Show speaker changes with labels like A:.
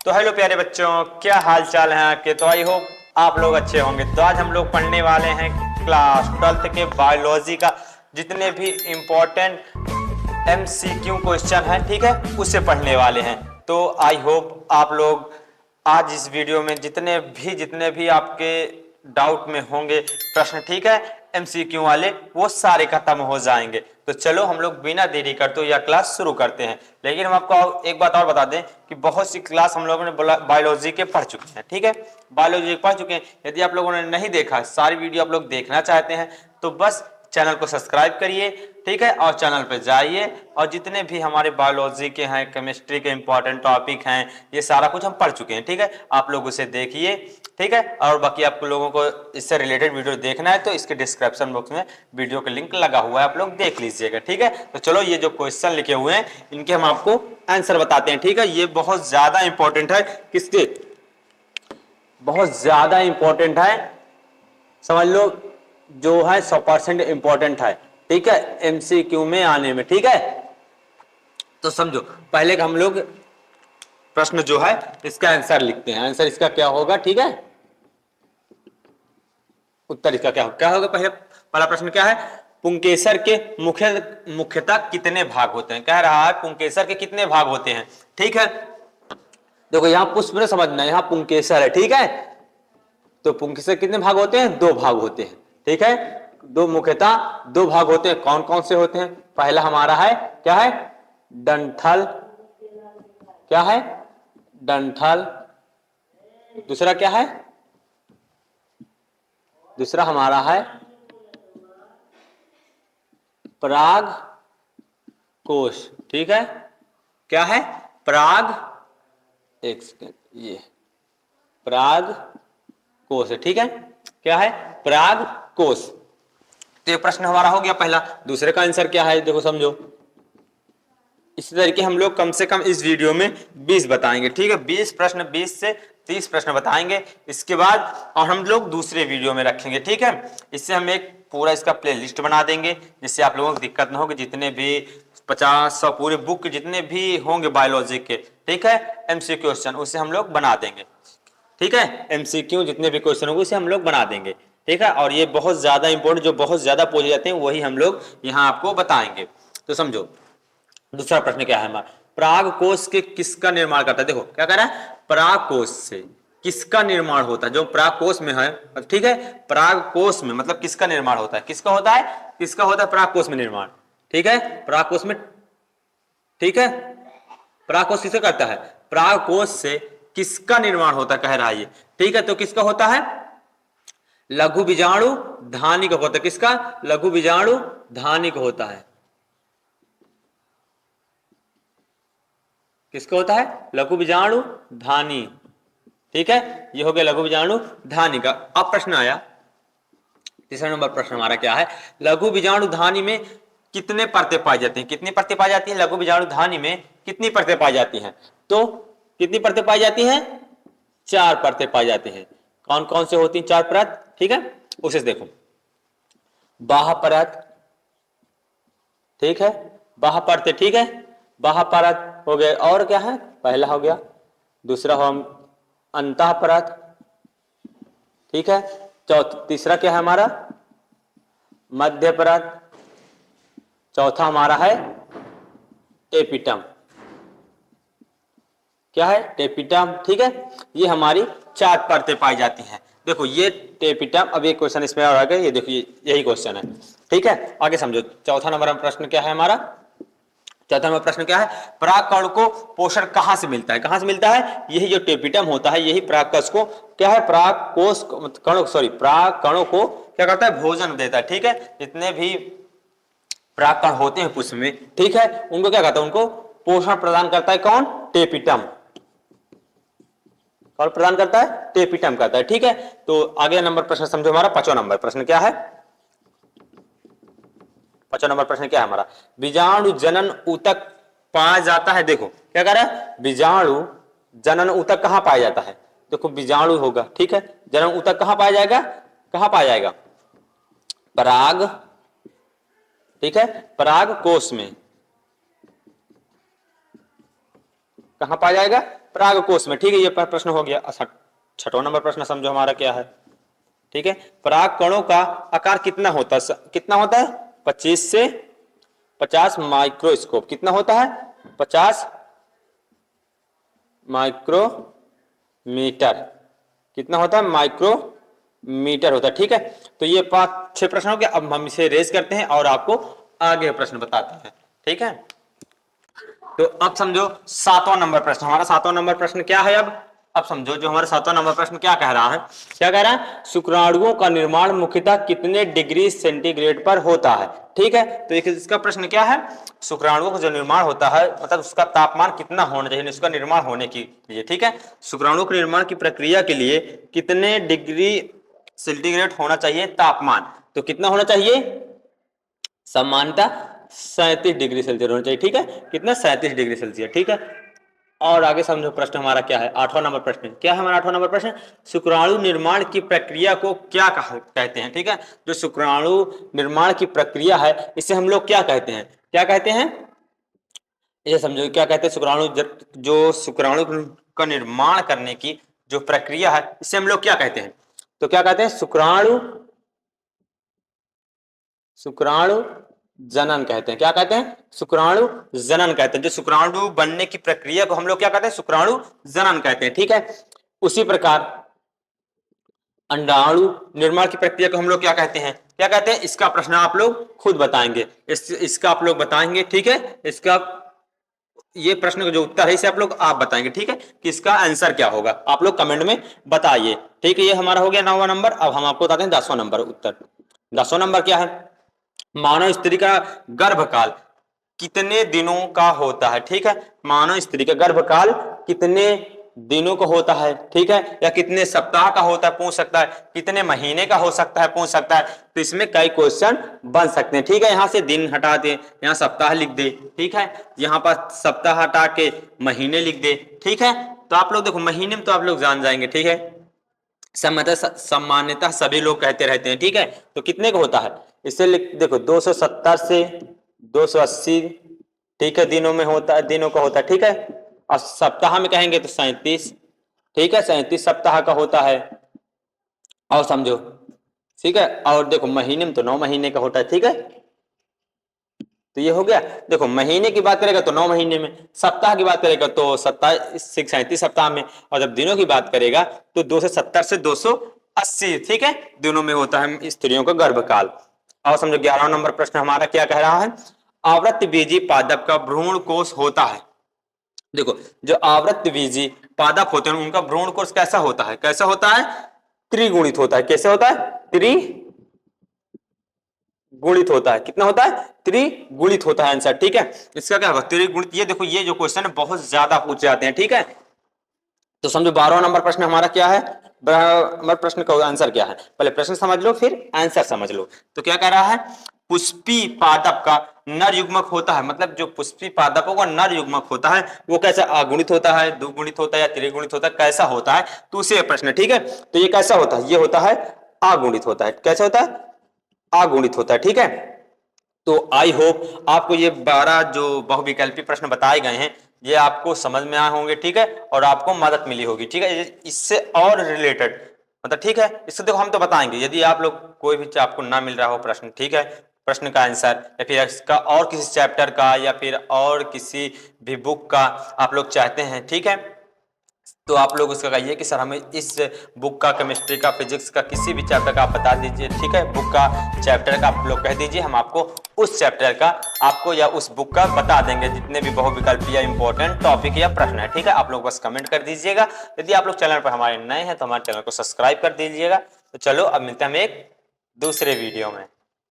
A: तो हेलो प्यारे बच्चों, क्या हाल चाल है आपके। तो आई होप आप लोग अच्छे होंगे। तो आज हम लोग पढ़ने वाले हैं क्लास 12th के बायोलॉजी का जितने भी इम्पोर्टेंट एमसीक्यू क्वेश्चन है, ठीक है, उससे पढ़ने वाले हैं। तो आई होप आप लोग आज इस वीडियो में जितने भी आपके डाउट में होंगे प्रश्न, ठीक है, एमसीक्यू वाले, वो सारे खत्म हो जाएंगे। तो चलो हम लोग बिना देरी करते यह क्लास शुरू करते हैं। लेकिन हम आपको एक बात और बता दें कि बहुत सी क्लास हम लोगों ने बायोलॉजी के पढ़ चुके हैं, ठीक है, बायोलॉजी पढ़ चुके हैं। यदि आप लोगों ने नहीं देखा, सारी वीडियो आप लोग देखना चाहते हैं, तो बस चैनल को सब्सक्राइब करिए, ठीक है, और चैनल पे जाइए और जितने भी हमारे बायोलॉजी के हैं, केमिस्ट्री के इंपॉर्टेंट टॉपिक हैं, ये सारा कुछ हम पढ़ चुके हैं, ठीक है। आप लोग उसे देखिए, ठीक है। और बाकी आप लोगों को इससे रिलेटेड वीडियो देखना है तो इसके डिस्क्रिप्शन बॉक्स में वीडियो का लिंक लगा हुआ है, आप लोग देख लीजिएगा, ठीक है। तो चलो ये जो क्वेश्चन लिखे हुए हैं इनके हम आपको आंसर बताते हैं, ठीक है। ये बहुत ज्यादा इंपॉर्टेंट है, किसके, बहुत ज्यादा इंपॉर्टेंट है, समझ लो, जो है 100% इंपॉर्टेंट है, ठीक है, एमसीक्यू में आने में, ठीक है। तो समझो, पहले हम लोग प्रश्न जो है इसका आंसर लिखते हैं। आंसर इसका क्या होगा, ठीक है, उत्तर इसका क्या होगा। पहला प्रश्न क्या है, पुंकेसर के मुख्यतः कितने भाग होते हैं। कह रहा है पुंकेसर के कितने भाग होते हैं, ठीक है। देखो यहां पुष्प में समझना, यहां पुंकेसर है, ठीक है। तो पुंकेसर कितने भाग होते हैं, 2 भाग होते हैं, ठीक है। दो, मुख्यतः 2 भाग होते हैं। कौन कौन से होते हैं, पहला हमारा है क्या है, डंठल, क्या है, डंठल। दूसरा क्या है, दूसरा हमारा है पराग कोश, ठीक है। क्या है, पराग, एक सेकेंड, ये पराग कोश है, ठीक है। क्या है, पराग कोश। तो ये प्रश्न हमारा हो गया पहला। दूसरे का आंसर क्या है, देखो समझो। इसी तरीके हम लोग कम से कम इस वीडियो में 20 बताएंगे, ठीक है, 20 प्रश्न, 20 से 30 प्रश्न बताएंगे। इसके बाद और हम लोग दूसरे वीडियो में रखेंगे, ठीक है। इससे हम एक पूरा इसका प्ले लिस्ट बना देंगे, जिससे आप लोगों को दिक्कत ना होगी। जितने भी 50-100 पूरे बुक जितने भी होंगे बायोलॉजी के, ठीक है, एमसीक्यू क्वेश्चन, उसे हम लोग बना देंगे, ठीक है। एमसीक्यू जितने भी क्वेश्चन होंगे उसे हम लोग बना देंगे, ठीक है। और ये बहुत ज्यादा इंपॉर्टेंट, जो बहुत ज्यादा पूछे जाते हैं वही हम लोग यहाँ आपको बताएंगे। तो समझो, दूसरा प्रश्न क्या है हमारा, पराग कोश के किसका निर्माण करता है। देखो क्या कह रहा है, पराग कोश से किसका निर्माण होता है, जो पराग कोश में है, ठीक है। पराग कोश में मतलब किसका निर्माण होता है, किसका होता है, किसका होता है पराग कोश में निर्माण, ठीक है, पराग कोश में, ठीक है। पराग कोश किसका करता है, पराग कोश से किसका निर्माण होता है, कह रहा है ये, ठीक है। तो किसका होता है, लघु बीजाणु धानी का होता है। किसका, लघु बीजाणु धानी का होता है। किसका होता है, लघु बीजाणु धानी, ठीक है। ये हो गया लघु बीजाणु धानी का। अब प्रश्न आया, तीसरा नंबर प्रश्न हमारा क्या है, लघु बीजाणु धानी में कितने परतें पाई जाती हैं। कितनी परतें पाई जाती हैं, लघु बीजाणु धानी में कितनी परतें पाई जाती हैं। तो कितनी परतें पाई जाती हैं, 4 परतें पाई जाती हैं। कौन कौन से होती हैं 4 परत, ठीक है, उसे देखो। बाह्य परत, ठीक है, बाह्य परत, ठीक है, बाह्य परत हो गए। और क्या है, पहला हो गया, दूसरा हो अंतः परत, ठीक है। तीसरा क्या है हमारा, मध्य परत। चौथा हमारा है टेपिटम, क्या है, टेपिटम, ठीक है। ये हमारी 4 परतें पाई जाती हैं। देखो ये टेपिटम, अब एक क्वेश्चन इसमें और आ गया, ये देखिए यही क्वेश्चन है, ठीक है। आगे समझो, चौथा नंबर प्रश्न क्या है हमारा, चौथा नंबर प्रश्न क्या है, परागकण को पोषण कहां से मिलता है, कहां से मिलता है, यही जो टेपिटम होता है, यही परागकण को क्या है, परागकोश कणों, सॉरी, परागकणों को क्या करता है, भोजन देता है, ठीक है। जितने भी परागकण होते हैं पुष्प में, ठीक है, उनको क्या कहता है, उनको पोषण प्रदान करता है कौन, टेपिटम। कौन प्रदान करता है, टेपिटम करता है, ठीक है। तो आगे नंबर प्रश्न समझो, हमारा 5वां नंबर प्रश्न क्या है, 5वां नंबर प्रश्न क्या है हमारा, बीजाणु जनन ऊतक पाया जाता है। देखो क्या कह रहा है, बीजाणु जनन ऊतक कहां पाया जाता है। देखो बीजाणु होगा, ठीक है, जनन ऊतक कहां पाया जाएगा, कहां पाया जाएगा, पराग, ठीक है, पराग कोश में। कहां पाया जाएगा, पराग कोश में, ठीक है। ये प्रश्न हो गया। छठवां नंबर प्रश्न समझो हमारा क्या है, ठीक है। पराग कणों का आकार कितना होता है, कितना होता है? 25 से 50 माइक्रोस्कोप। कितना होता है? 50 माइक्रोमीटर। कितना होता है? माइक्रोमीटर होता है, ठीक है। तो ये 5-6 प्रश्न हो गया। अब हम इसे रेस करते हैं और आपको आगे प्रश्न बताते हैं, ठीक है। तो अब समझो 7वां नंबर प्रश्न, हमारा 7वां नंबर प्रश्न क्या है? अब समझो जो हमारा 7वां नंबर प्रश्न क्या कह रहा है, क्या कह रहा है? शुक्राणुओं का निर्माण मुख्यतः कितने डिग्री सेंटीग्रेड पर होता है, ठीक है। तो इसका प्रश्न क्या है? शुक्राणुओं का जो निर्माण होता है मतलब उसका तापमान कितना होना चाहिए उसका निर्माण होने के लिए, ठीक है। शुक्राणुओं के निर्माण की प्रक्रिया के लिए कितने डिग्री सेंटीग्रेड होना चाहिए तापमान? तो कितना होना चाहिए? सामान्यतः 37 डिग्री सेल्सियस होना चाहिए, ठीक है। कितना? 37 डिग्री सेल्सियस, ठीक है। और आगे समझो प्रश्न हमारा क्या है। 8वां नंबर प्रश्न क्या है हमारा? 8वां नंबर प्रश्न, शुक्राणु निर्माण की प्रक्रिया को क्या कहते हैं, ठीक है। जो शुक्राणु निर्माण की प्रक्रिया है इसे हम लोग क्या कहते हैं? क्या कहते हैं? ये समझो क्या कहते हैं? शुक्राणु जो शुक्राणु का निर्माण करने की जो प्रक्रिया है इसे हम लोग क्या कहते हैं? तो क्या कहते हैं? शुक्राणु जनन कहते हैं। क्या कहते हैं? शुक्राणु जनन कहते हैं। जो शुक्राणु बनने की प्रक्रिया को हम लोग क्या कहते हैं? शुक्राणु जनन कहते हैं, ठीक है। उसी प्रकार अंडाणु निर्माण की प्रक्रिया को हम लोग क्या कहते हैं? क्या कहते हैं? इसका प्रश्न आप लोग खुद बताएंगे, इसका आप लोग बताएंगे, ठीक है। इसका ये प्रश्न का जो उत्तर है इसे आप बताएंगे, ठीक है, कि इसका आंसर क्या होगा। आप लोग कमेंट में बताइए, ठीक है। ये हमारा हो गया 9वां नंबर। अब हम आपको बताते हैं 10वां नंबर उत्तर। 10वां नंबर क्या है? मानव स्त्री का गर्भकाल कितने दिनों का होता है, ठीक है। मानव स्त्री का गर्भकाल कितने दिनों का होता है, ठीक है, या कितने सप्ताह का होता है पूछ सकता है, कितने महीने का हो सकता है पूछ सकता है। तो इसमें कई क्वेश्चन बन सकते हैं, ठीक है। यहां से दिन हटा दे, यहाँ सप्ताह लिख दे, ठीक है। यहाँ पर सप्ताह हटा के महीने लिख दे, ठीक है। तो आप लोग देखो महीने में तो आप लोग जान जाएंगे, ठीक है। सामान्यतः सभी लोग कहते रहते हैं, ठीक है। तो कितने का होता है इसे देखो 270 से 280, ठीक है, दिनों में होता है, दिनों का होता है, ठीक है। और सप्ताह में कहेंगे तो 37, ठीक है, 37 सप्ताह का होता है। और समझो, ठीक है। और देखो महीने में तो 9 महीने का होता है, ठीक है। तो ये हो गया। देखो महीने की बात करेगा तो 9 महीने में, सप्ताह की बात करेगा तो 37 सप्ताह में, और जब दिनों की बात करेगा तो 270 से 280, ठीक है, दिनों में होता है स्त्रियों का गर्भकाल। और समझो 11वां नंबर प्रश्न हमारा क्या कह रहा है? आवृत्तबीजी पादप का भ्रूण कोश होता है। देखो जो आवृत्तबीजी पादप होते हैं उनका भ्रूण कोश कैसा होता है? कैसा होता है? त्रिगुणित होता है। कैसे होता है? त्रिगुणित होता है। कितना होता है? त्रिगुणित होता है आंसर, ठीक है। इसका क्या होगा? त्रिगुणित। ये देखो ये जो क्वेश्चन है बहुत ज्यादा पूछे जाते हैं, ठीक है। तो समझो 12वां नंबर प्रश्न हमारा क्या है? प्रश्न का आंसर क्या है? पहले प्रश्न समझ लो फिर आंसर समझ लो। तो क्या कह रहा है? पुष्पी पादप का नर युग्मक होता है, मतलब जो पुष्पी पादपों का नर युग्मक होता है वो कैसा? अगुणित होता है, दुगुणित होता है या त्रिगुणित होता है, कैसा होता है? तो उसे प्रश्न, ठीक है। तो ये कैसा होता है? ये होता है अगुणित होता है। कैसा होता है? अगुणित होता है, ठीक है। तो आई होप आपको ये 12 जो बहुविकल्पी प्रश्न बताए गए हैं ये आपको समझ में आए होंगे, ठीक है, और आपको मदद मिली होगी, ठीक है। इससे और रिलेटेड मतलब, ठीक है, इससे देखो हम तो बताएंगे यदि आप लोग कोई भी आपको ना मिल रहा हो प्रश्न, ठीक है, प्रश्न का आंसर या फिर इसका और किसी चैप्टर का या फिर और किसी भी बुक का आप लोग चाहते हैं, ठीक है, तो आप लोग उसका कहिए कि सर हमें इस बुक का, केमिस्ट्री का, फिजिक्स का, किसी भी चैप्टर का आप बता दीजिए, ठीक है, बुक का चैप्टर का आप लोग कह दीजिए, हम आपको उस चैप्टर का आपको या उस बुक का बता देंगे जितने भी बहुविकल्पी या इंपॉर्टेंट टॉपिक या प्रश्न है, ठीक है। आप लोग बस कमेंट कर दीजिएगा। यदि आप लोग चैनल पर हमारे नए हैं तो हमारे चैनल को सब्सक्राइब कर दीजिएगा। तो चलो अब मिलते हैं हम एक दूसरे वीडियो में।